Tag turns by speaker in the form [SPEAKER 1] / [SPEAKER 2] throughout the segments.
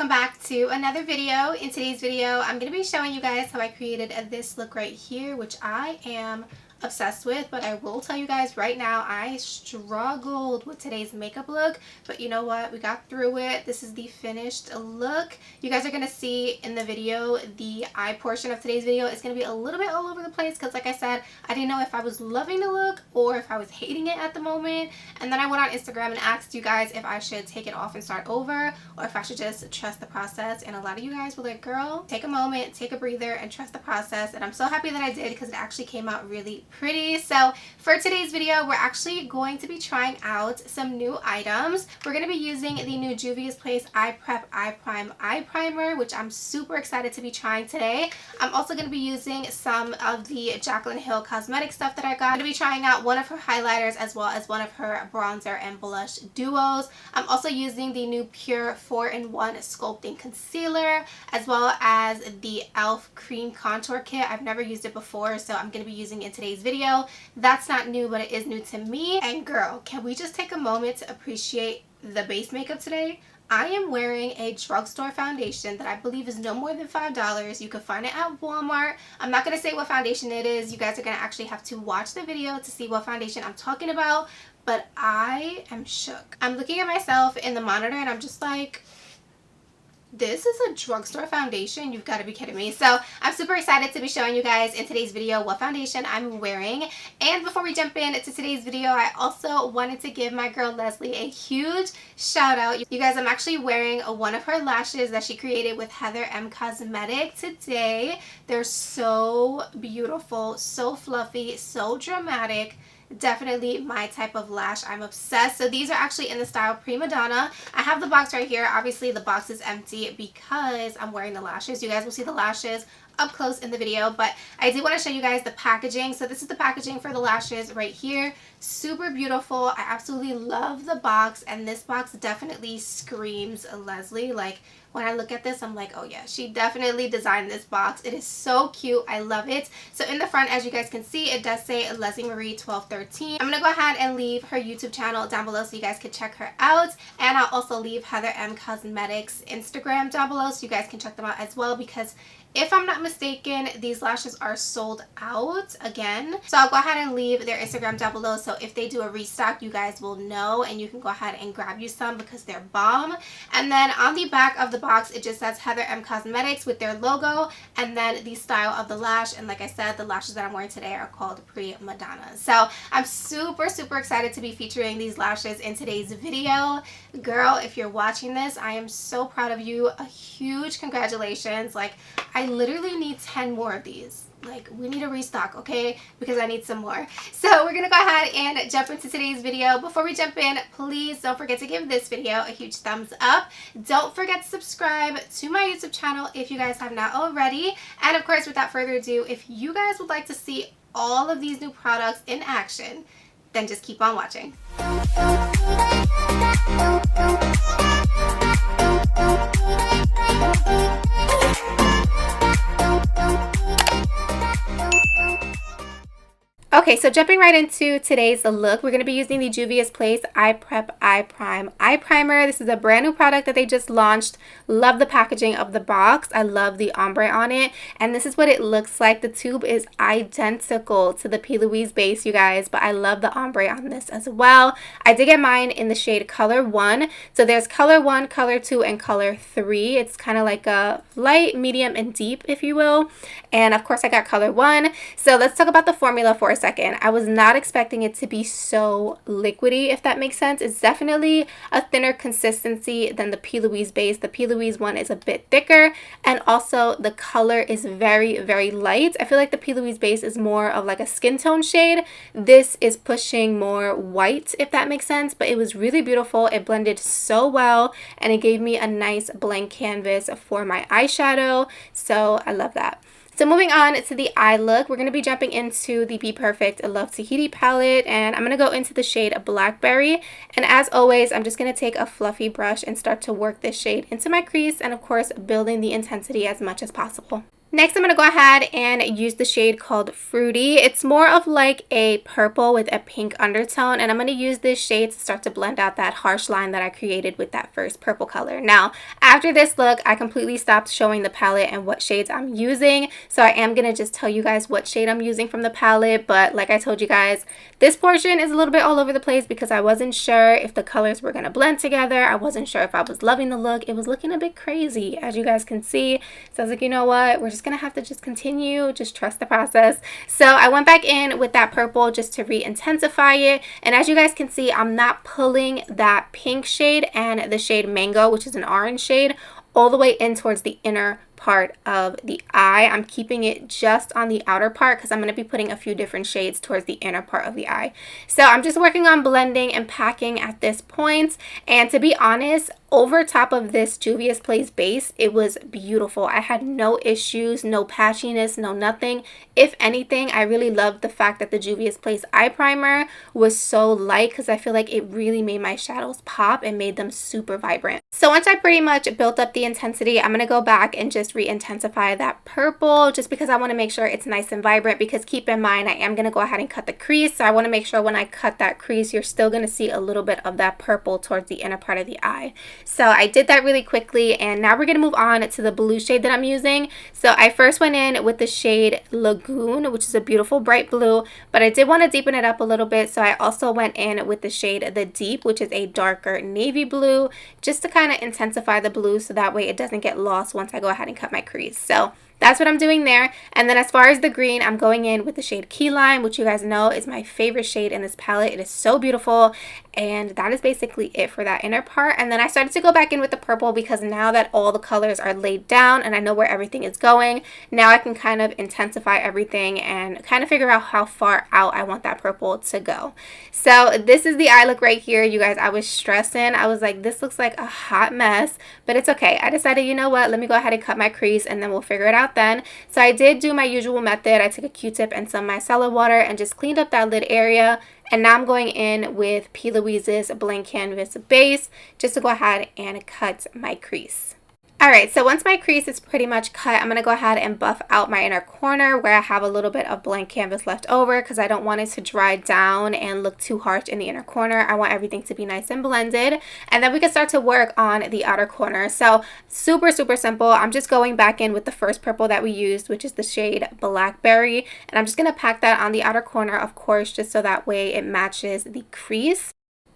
[SPEAKER 1] welcome back to another video. In today's video, I'm going to be showing you guys how I created this look right here, which I am obsessed with, but I will tell you guys right now, I struggled with today's makeup look, but you know what, we got through it. This is the finished look. You guys are going to see in the video, the eye portion of today's video is going to be a little bit all over the place because like I said, I didn't know if I was loving the look or if I was hating it at the moment, and then I went on Instagram and asked you guys if I should take it off and start over or if I should just trust the process, and a lot of you guys were like, girl, take a moment, take a breather and trust the process, and I'm so happy that I did because it actually came out really pretty. So for today's video, we're actually going to be trying out some new items. We're going to be using the new JUVIA'S Eye Prep Eye Prime Eye Primer, which I'm super excited to be trying today. I'm also going to be using some of the Jaclyn Hill cosmetic stuff that I got. I'm going to be trying out one of her highlighters as well as one of her bronzer and blush duos. I'm also using the new Pure 4-in-1 Sculpting Concealer as well as the e.l.f. Cream Contour Kit. I've never used it before, so I'm going to be using it in today's video. That's not new, but it is new to me. And girl, can we just take a moment to appreciate the base makeup today? I am wearing a drugstore foundation that I believe is no more than $5. You can find it at Walmart. I'm not going to say what foundation it is. You guys are going to actually have to watch the video to see what foundation I'm talking about. But I am shook. I'm looking at myself in the monitor and I'm just like, this is a drugstore foundation? You've got to be kidding me. So I'm super excited to be showing you guys in today's video what foundation I'm wearing. And before we jump into today's video, I also wanted to give my girl Leslie a huge shout out. You guys, I'm actually wearing one of her lashes that she created with HEATHERMCOSMETICS today. They're so beautiful, so fluffy, so dramatic. Definitely my type of lash. I'm obsessed. So these are actually in the style Primadonna. I have the box right here. Obviously the box is empty because I'm wearing the lashes. You guys will see the lashes up close in the video, but I do want to show you guys the packaging. So this is the packaging for the lashes right here. Super beautiful. I absolutely love the box, and this box definitely screams Leslie. Like when I look at this, I'm like, oh yeah, she definitely designed this box. It is so cute. I love it. So in the front, as you guys can see, it does say Leslie Marie 1213. I'm going to go ahead and leave her YouTube channel down below so you guys can check her out. And I'll also leave Heather M Cosmetics Instagram down below so you guys can check them out as well, because if I'm not mistaken, these lashes are sold out again. So I'll go ahead and leave their Instagram down below, so if they do a restock, you guys will know and you can go ahead and grab you some because they're bomb. And then on the back of the box, it just says Heather M Cosmetics with their logo and then the style of the lash. And like I said, the lashes that I'm wearing today are called Primadonna. So I'm super excited to be featuring these lashes in today's video. Girl, if you're watching this, I am so proud of you. A huge congratulations. Like, I literally need 10 more of these. Like, we need a restock, okay? Because I need some more. So we're gonna go ahead and jump into today's video. Before we jump in, please don't forget to give this video a huge thumbs up. Don't forget to subscribe to my YouTube channel if you guys have not already. And of course, without further ado, if you guys would like to see all of these new products in action, then just keep on watching. Okay, so jumping right into today's look, we're going to be using the JUVIA'S Eye Prep Eye Prime Eye Primer. This is a brand new product that they just launched. Love the packaging of the box. I love the ombre on it. And this is what it looks like. The tube is identical to the P. Louise base, you guys, but I love the ombre on this as well. I did get mine in the shade Color 1. So there's Color 1, Color 2, and Color 3. It's kind of like a light, medium, and deep, if you will. And of course, I got Color 1. So let's talk about the formula for a second. I was not expecting it to be so liquidy, if that makes sense. It's definitely a thinner consistency than the P. Louise base. The P. Louise one is a bit thicker, and also the color is very light. I feel like the P. Louise base is more of like a skin tone shade. This is pushing more white, if that makes sense, but it was really beautiful. It blended so well, and it gave me a nice blank canvas for my eyeshadow, so I love that. So moving on to the eye look, we're going to be jumping into the BPERFECT Love Tahiti palette, and I'm going to go into the shade Blackberry. And as always, I'm just going to take a fluffy brush and start to work this shade into my crease, and of course building the intensity as much as possible. Next, I'm going to go ahead and use the shade called Fruity. It's more of like a purple with a pink undertone, and I'm going to use this shade to start to blend out that harsh line that I created with that first purple color. Now, after this look, I completely stopped showing the palette and what shades I'm using, so I am going to just tell you guys what shade I'm using from the palette, but like I told you guys, this portion is a little bit all over the place because I wasn't sure if the colors were going to blend together. I wasn't sure if I was loving the look. It was looking a bit crazy, as you guys can see, so I was like, you know what, we're just gonna have to just continue, just trust the process. So I went back in with that purple just to re-intensify it, and as you guys can see, I'm not pulling that pink shade and the shade Mango, which is an orange shade, all the way in towards the inner part of the eye. I'm keeping it just on the outer part because I'm going to be putting a few different shades towards the inner part of the eye. So I'm just working on blending and packing at this point, and to be honest, over top of this Juvia's Place base, it was beautiful. I had no issues, no patchiness, no nothing. If anything, I really loved the fact that the Juvia's Place eye primer was so light because I feel like it really made my shadows pop and made them super vibrant. So once I pretty much built up the intensity, I'm going to go back and just re-intensify that purple just because I want to make sure it's nice and vibrant, because keep in mind, I am going to go ahead and cut the crease. So I want to make sure when I cut that crease, you're still going to see a little bit of that purple towards the inner part of the eye. So I did that really quickly, and now we're going to move on to the blue shade that I'm using. So I first went in with the shade Lagoon, which is a beautiful bright blue, but I did want to deepen it up a little bit. So I also went in with the shade The Deep, which is a darker navy blue, just to kind of intensify the blue so that way it doesn't get lost once I go ahead and cut my crease. So that's what I'm doing there. And then as far as the green, I'm going in with the shade Key Lime, which you guys know is my favorite shade in this palette. It is so beautiful. And that is basically it for that inner part. And then I started to go back in with the purple because now that all the colors are laid down and I know where everything is going, now I can kind of intensify everything and kind of figure out how far out I want that purple to go. So this is the eye look right here. You guys, I was stressing. I was like, this looks like a hot mess, but it's okay. I decided, you know what, let me go ahead and cut my crease and then we'll figure it out then. So I did do my usual method. I took a Q-tip and some micellar water and just cleaned up that lid area. And now I'm going in with P. Louise's Blank Canvas base just to go ahead and cut my crease. Alright, so once my crease is pretty much cut, I'm going to go ahead and buff out my inner corner where I have a little bit of blank canvas left over because I don't want it to dry down and look too harsh in the inner corner. I want everything to be nice and blended. And then we can start to work on the outer corner. So super, super simple. I'm just going back in with the first purple that we used, which is the shade Blackberry. And I'm just going to pack that on the outer corner, of course, just so that way it matches the crease.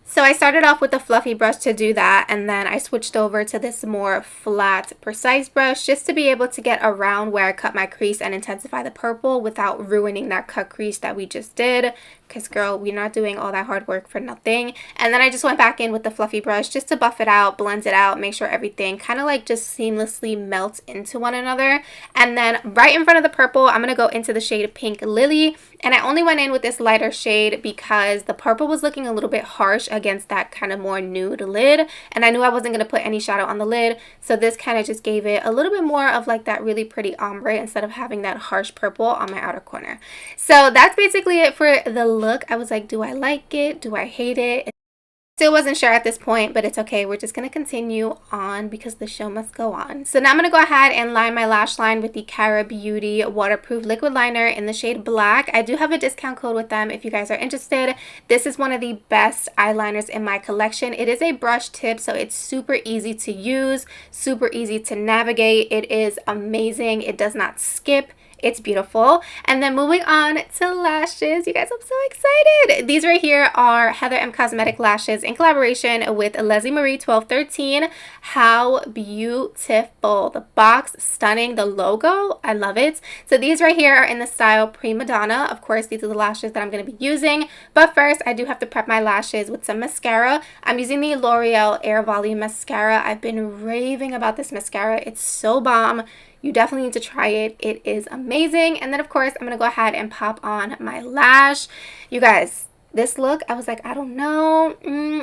[SPEAKER 1] So I started off with a fluffy brush to do that, and then I switched over to this more flat, precise brush just to be able to get around where I cut my crease and intensify the purple without ruining that cut crease that we just did. Because girl, we're not doing all that hard work for nothing. And then I just went back in with the fluffy brush just to buff it out, blend it out, make sure everything kind of like just seamlessly melts into one another. And then right in front of the purple, I'm going to go into the shade Pink Lily. And I only went in with this lighter shade because the purple was looking a little bit harsh against that kind of more nude lid. And I knew I wasn't going to put any shadow on the lid. So this kind of just gave it a little bit more of like that really pretty ombre instead of having that harsh purple on my outer corner. So that's basically it for the look. I was like, do I like it? Do I hate it? Still wasn't sure at this point, but it's okay. We're just going to continue on because the show must go on. So now I'm going to go ahead and line my lash line with the Cara Beauty Waterproof Liquid Liner in the shade Black. I do have a discount code with them if you guys are interested. This is one of the best eyeliners in my collection. It is a brush tip, so it's super easy to use, super easy to navigate. It is amazing. It does not skip. It's beautiful. And then moving on to lashes, you guys, I'm so excited. These right here are Heather M Cosmetic lashes in collaboration with Leslie Marie 1213. How beautiful. The box, stunning. The logo, I love it. So these right here are in the style Primadonna. Of course, these are the lashes that I'm going to be using. But first, I do have to prep my lashes with some mascara. I'm using the L'Oreal Air Volume Mascara. I've been raving about this mascara. It's so bomb. You definitely need to try it. It is amazing. And then, of course, I'm going to go ahead and pop on my lash. You guys, this look, I was like, I don't know.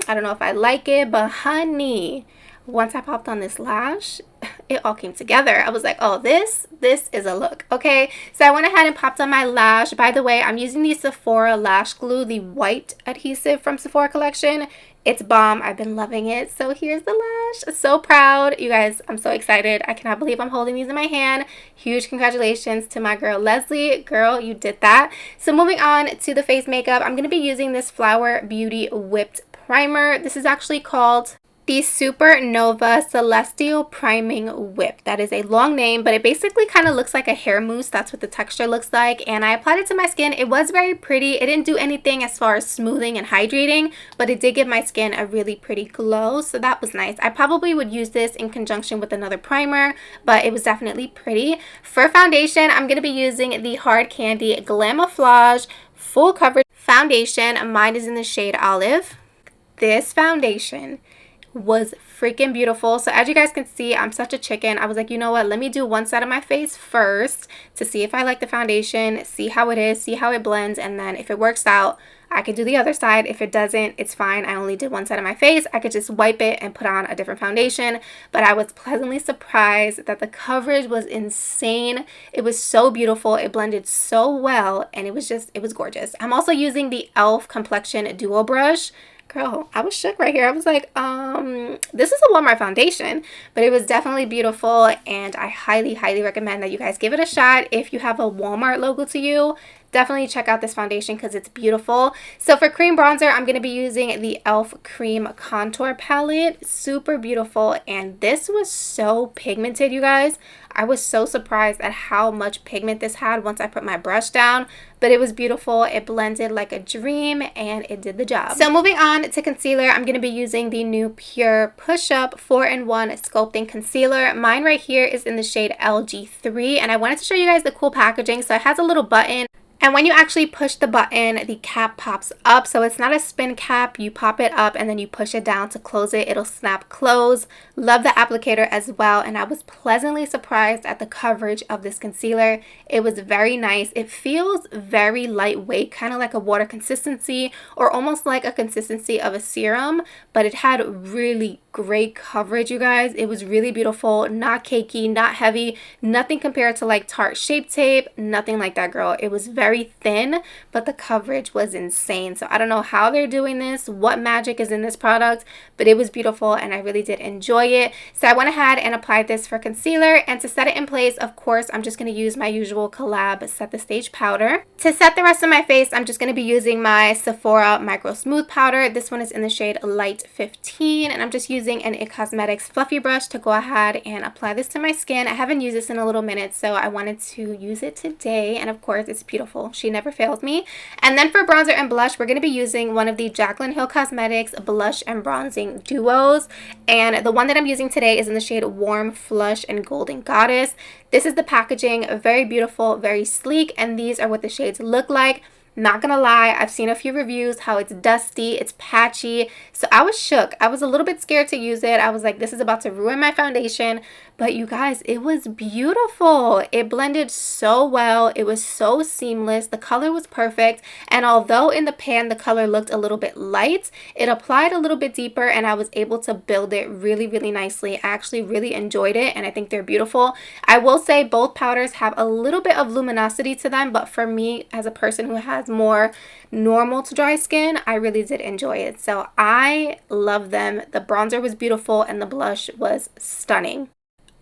[SPEAKER 1] I don't know if I like it. But, honey, once I popped on this lash, it all came together. I was like, oh, this is a look. Okay, so I went ahead and popped on my lash. By the way, I'm using the Sephora Lash Glue, the white adhesive from Sephora collection. It's bomb. I've been loving it. So here's the lash. So proud. You guys, I'm so excited. I cannot believe I'm holding these in my hand. Huge congratulations to my girl Leslie. Girl, you did that. So moving on to the face makeup, I'm going to be using this Flower Beauty Whipped Primer. This is actually called the Supernova Celestial Priming Whip. That is a long name, but it basically kind of looks like a hair mousse. That's what the texture looks like. And I applied it to my skin. It was very pretty. It didn't do anything as far as smoothing and hydrating, but it did give my skin a really pretty glow. So that was nice. I probably would use this in conjunction with another primer, but it was definitely pretty. For foundation, I'm going to be using the Hard Candy GLAMAFLOUGE Full Coverage Foundation. Mine is in the shade Olive. This foundation was freaking beautiful. So as you guys can see, I'm such a chicken. I was like, you know what, let me do one side of my face first to see if I like the foundation, see how it is, see how it blends, and then if it works out, I could do the other side. If it doesn't, it's fine. I only did one side of my face. I could just wipe it and put on a different foundation. But I was pleasantly surprised that the coverage was insane. It was so beautiful. It blended so well, and it was gorgeous. I'm also using the e.l.f. Complexion Duo Brush. Girl, I was shook right here. I was like, this is a Walmart foundation, but it was definitely beautiful, and I highly, highly recommend that you guys give it a shot. If you have a Walmart logo to you, definitely check out this foundation because it's beautiful. So for cream bronzer, I'm going to be using the e.l.f. Cream Contour Palette. Super beautiful, and this was so pigmented, you guys. I was so surprised at how much pigment this had once I put my brush down, but it was beautiful. It blended like a dream, and it did the job. So moving on to concealer, I'm going to be using the new Pure Push Up 4-in-1 Sculpting Concealer. Mine right here is in the shade LG3, and I wanted to show you guys the cool packaging. So it has a little button, and when you actually push the button, the cap pops up. So it's not a spin cap. You pop it up and then you push it down to close it. It'll snap close. Love the applicator as well. And I was pleasantly surprised at the coverage of this concealer. It was very nice. It feels very lightweight, kind of like a water consistency, or almost like a consistency of a serum. But it had really great coverage, you guys. It was really beautiful. Not cakey, not heavy. Nothing compared to like Tarte Shape Tape. Nothing like that, girl. It was very thin, but the coverage was insane. So I don't know how they're doing this, what magic is in this product, but it was beautiful, and I really did enjoy it. So I went ahead and applied this for concealer, and to set it in place, of course, I'm just going to use my usual Collab Set the Stage powder. To set the rest of my face, I'm just going to be using my Sephora Micro Smooth powder. This one is in the shade Light 15, and I'm just using an IT Cosmetics fluffy brush to go ahead and apply this to my skin. I haven't used this in a little minute, so I wanted to use it today, and of course, it's beautiful. She never fails me. And then for bronzer and blush, we're going to be using one of the Jaclyn Hill Cosmetics Blush and Bronzing Duos. And the one that I'm using today is in the shade Warm Flush and Golden Goddess. This is the packaging. Very beautiful, very sleek. And these are what the shades look like. Not gonna lie, I've seen a few reviews how it's dusty, it's patchy, so I was shook. I was a little bit scared to use it. I was like, this is about to ruin my foundation, but you guys, it was beautiful. It blended so well. It was so seamless. The color was perfect, and although in the pan the color looked a little bit light, it applied a little bit deeper, and I was able to build it really, really nicely. I actually really enjoyed it, and I think they're beautiful. I will say both powders have a little bit of luminosity to them, but for me, as a person who has more normal to dry skin, I really did enjoy it. So I love them. The bronzer was beautiful, and the blush was stunning.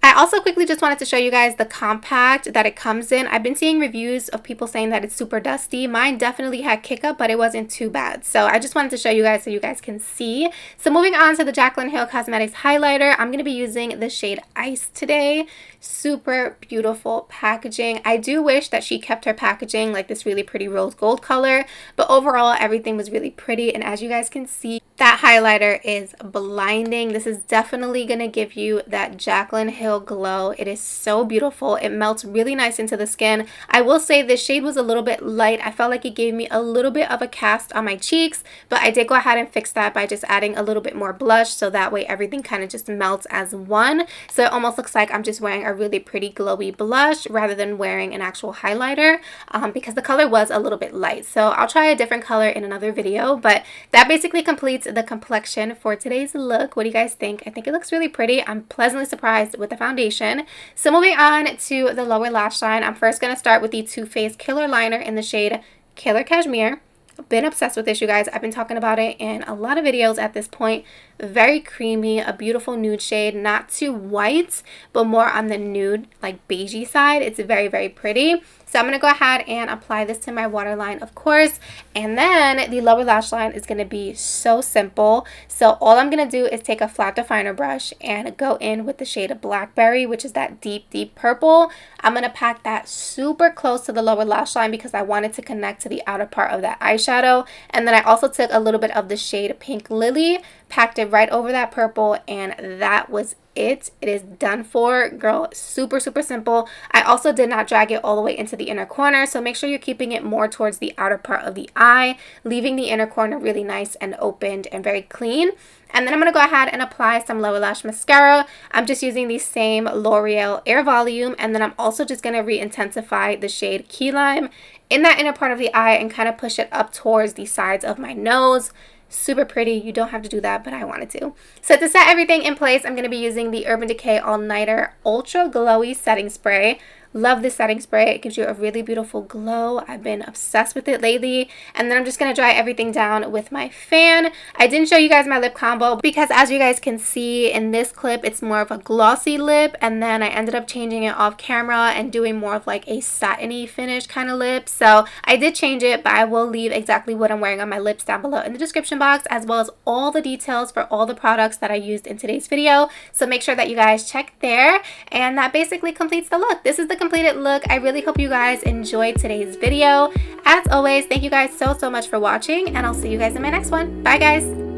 [SPEAKER 1] I also quickly just wanted to show you guys the compact that it comes in. I've been seeing reviews of people saying that it's super dusty. Mine definitely had kick up, but it wasn't too bad. So I just wanted to show you guys so you guys can see. So moving on to the Jaclyn Hill Cosmetics highlighter, I'm going to be using the shade Ice today. Super beautiful packaging. I do wish that she kept her packaging like this really pretty rose gold color, but overall everything was really pretty, and as you guys can see, that highlighter is blinding. This is definitely going to give you that Jaclyn Hill glow. It is so beautiful. It melts really nice into the skin. I will say this shade was a little bit light. I felt like it gave me a little bit of a cast on my cheeks, but I did go ahead and fix that by just adding a little bit more blush, so that way everything kind of just melts as one. So it almost looks like I'm just wearing a really pretty glowy blush rather than wearing an actual highlighter, because the color was a little bit light. So I'll try a different color in another video, but that basically completes the complexion for today's look. What do you guys think? I think it looks really pretty. I'm pleasantly surprised with the foundation. So moving on to the lower lash line, I'm first going to start with the Too Faced Killer Liner in the shade Killer Cashmere. Been obsessed with this, you guys. I've been talking about it in a lot of videos at this point. Very creamy, a beautiful nude shade, not too white, but more on the nude, like beigey side. It's very, very pretty. So I'm going to go ahead and apply this to my waterline, of course. And then the lower lash line is going to be so simple. So all I'm going to do is take a flat definer brush and go in with the shade of Blackberry, which is that deep, deep purple. I'm going to pack that super close to the lower lash line because I wanted to connect to the outer part of that eyeshadow. And then I also took a little bit of the shade Pink Lily, packed it right over that purple, and that was it. It is done for, girl. Super, super simple. I also did not drag it all the way into the inner corner, so make sure you're keeping it more towards the outer part of the eye, leaving the inner corner really nice and opened and very clean. And then I'm going to go ahead and apply some lower lash mascara. I'm just using the same L'Oreal Air Volume, and then I'm also just going to re-intensify the shade Key Lime in that inner part of the eye and kind of push it up towards the sides of my nose. Super pretty. You don't have to do that, but I wanted to. So to set everything in place, I'm going to be using the Urban Decay All Nighter Ultra Glowy Setting Spray. Love this setting spray. It gives you a really beautiful glow. I've been obsessed with it lately. And then I'm just going to dry everything down with my fan. I didn't show you guys my lip combo because as you guys can see in this clip, it's more of a glossy lip. And then I ended up changing it off camera and doing more of like a satiny finish kind of lip. So I did change it, but I will leave exactly what I'm wearing on my lips down below in the description box, as well as all the details for all the products that I used in today's video. So make sure that you guys check there. And that basically completes the look. This is the completed look. I really hope you guys enjoyed today's video. As always, thank you guys so much for watching, and I'll see you guys in my next one. Bye guys.